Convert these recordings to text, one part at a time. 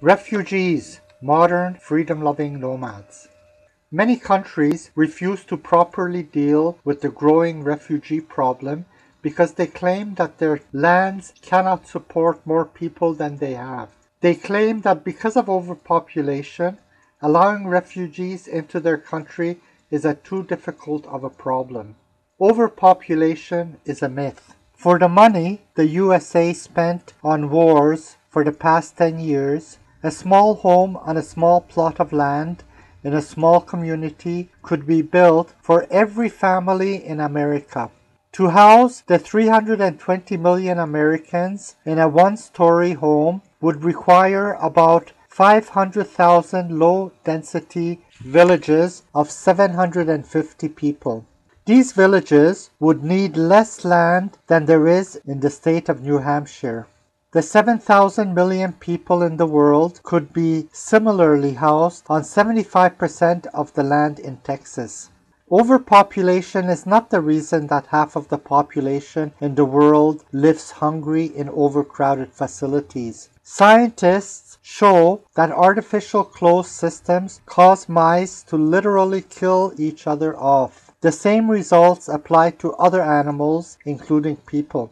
Refugees, modern freedom-loving nomads. Many countries refuse to properly deal with the growing refugee problem because they claim that their lands cannot support more people than they have. They claim that because of overpopulation, allowing refugees into their country is too difficult of a problem. Overpopulation is a myth. For the money the USA spent on wars for the past 10 years, a small home on a small plot of land in a small community could be built for every family in America. To house the 320 million Americans in a one-story home would require about 500,000 low-density villages of 750 people. These villages would need less land than there is in the state of New Hampshire. The 7,000 million people in the world could be similarly housed on 75% of the land in Texas. Overpopulation is not the reason that half of the population in the world lives hungry in overcrowded facilities. Scientists show that artificial closed systems cause mice to literally kill each other off. The same results apply to other animals, including people.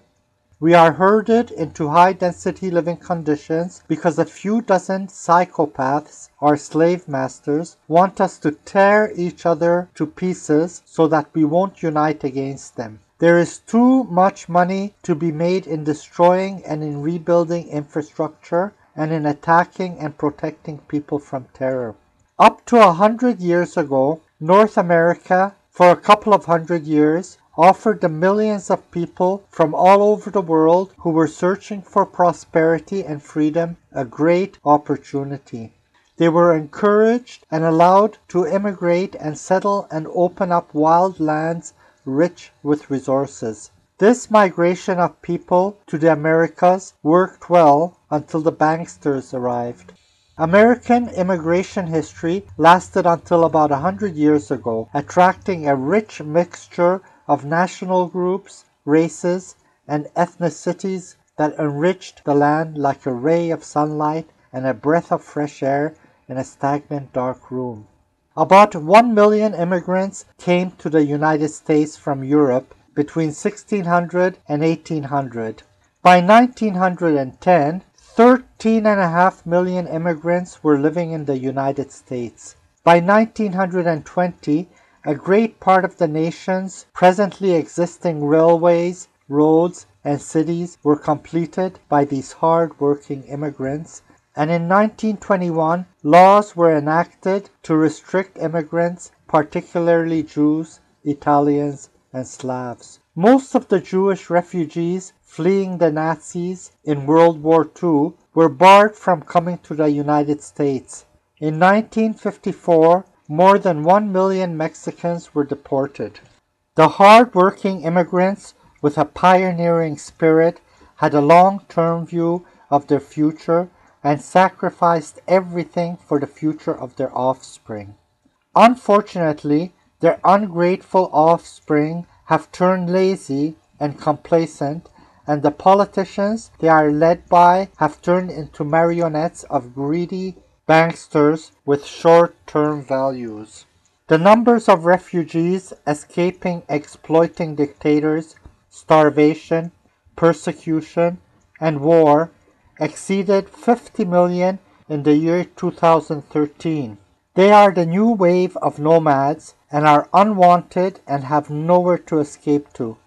We are herded into high-density living conditions because a few dozen psychopaths or slave masters want us to tear each other to pieces so that we won't unite against them. There is too much money to be made in destroying and in rebuilding infrastructure and in attacking and protecting people from terror. Up to 100 years ago, North America, for a couple of hundred years, offered the millions of people from all over the world who were searching for prosperity and freedom a great opportunity. They were encouraged and allowed to immigrate and settle and open up wild lands rich with resources. This migration of people to the Americas worked well until the banksters arrived. American immigration history lasted until about 100 years ago, attracting a rich mixture of national groups, races, and ethnicities that enriched the land like a ray of sunlight and a breath of fresh air in a stagnant dark room. About 1 million immigrants came to the United States from Europe between 1600 and 1800. By 1910, 13.5 million immigrants were living in the United States. By 1920, a great part of the nation's presently existing railways, roads, and cities were completed by these hard-working immigrants, and in 1921, laws were enacted to restrict immigrants, particularly Jews, Italians, and Slavs. Most of the Jewish refugees fleeing the Nazis in World War II were barred from coming to the United States. In 1954, more than 1 million Mexicans were deported. The hard-working immigrants with a pioneering spirit had a long-term view of their future and sacrificed everything for the future of their offspring. Unfortunately, their ungrateful offspring have turned lazy and complacent, and the politicians they are led by have turned into marionettes of greedy banksters with short-term values. The numbers of refugees escaping exploiting dictators, starvation, persecution, and war exceeded 50 million in the year 2013. They are the new wave of nomads and are unwanted and have nowhere to escape to.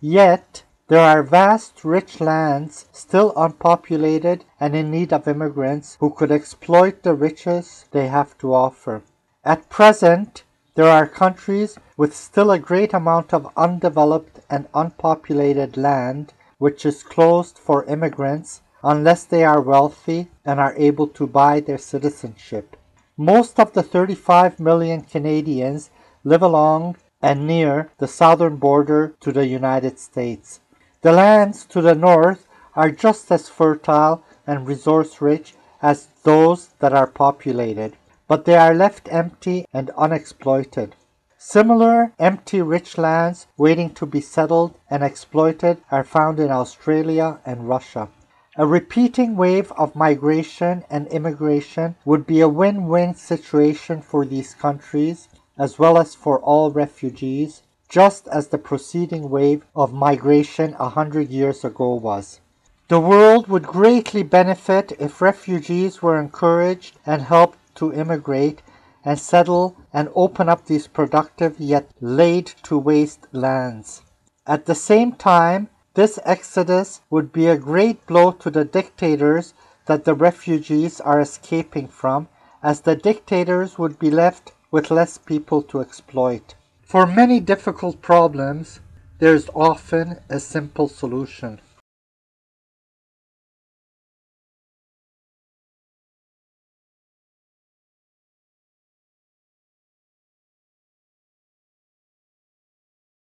Yet, there are vast, rich lands still unpopulated and in need of immigrants who could exploit the riches they have to offer. At present, there are countries with still a great amount of undeveloped and unpopulated land which is closed for immigrants unless they are wealthy and are able to buy their citizenship. Most of the 35 million Canadians live along and near the southern border to the United States. The lands to the north are just as fertile and resource-rich as those that are populated, but they are left empty and unexploited. Similar empty rich lands waiting to be settled and exploited are found in Australia and Russia. A repeating wave of migration and immigration would be a win-win situation for these countries, as well as for all refugees, just as the preceding wave of migration 100 years ago was. The world would greatly benefit if refugees were encouraged and helped to immigrate and settle and open up these productive yet laid-to-waste lands. At the same time, this exodus would be a great blow to the dictators that the refugees are escaping from, as the dictators would be left with less people to exploit. For many difficult problems, there is often a simple solution.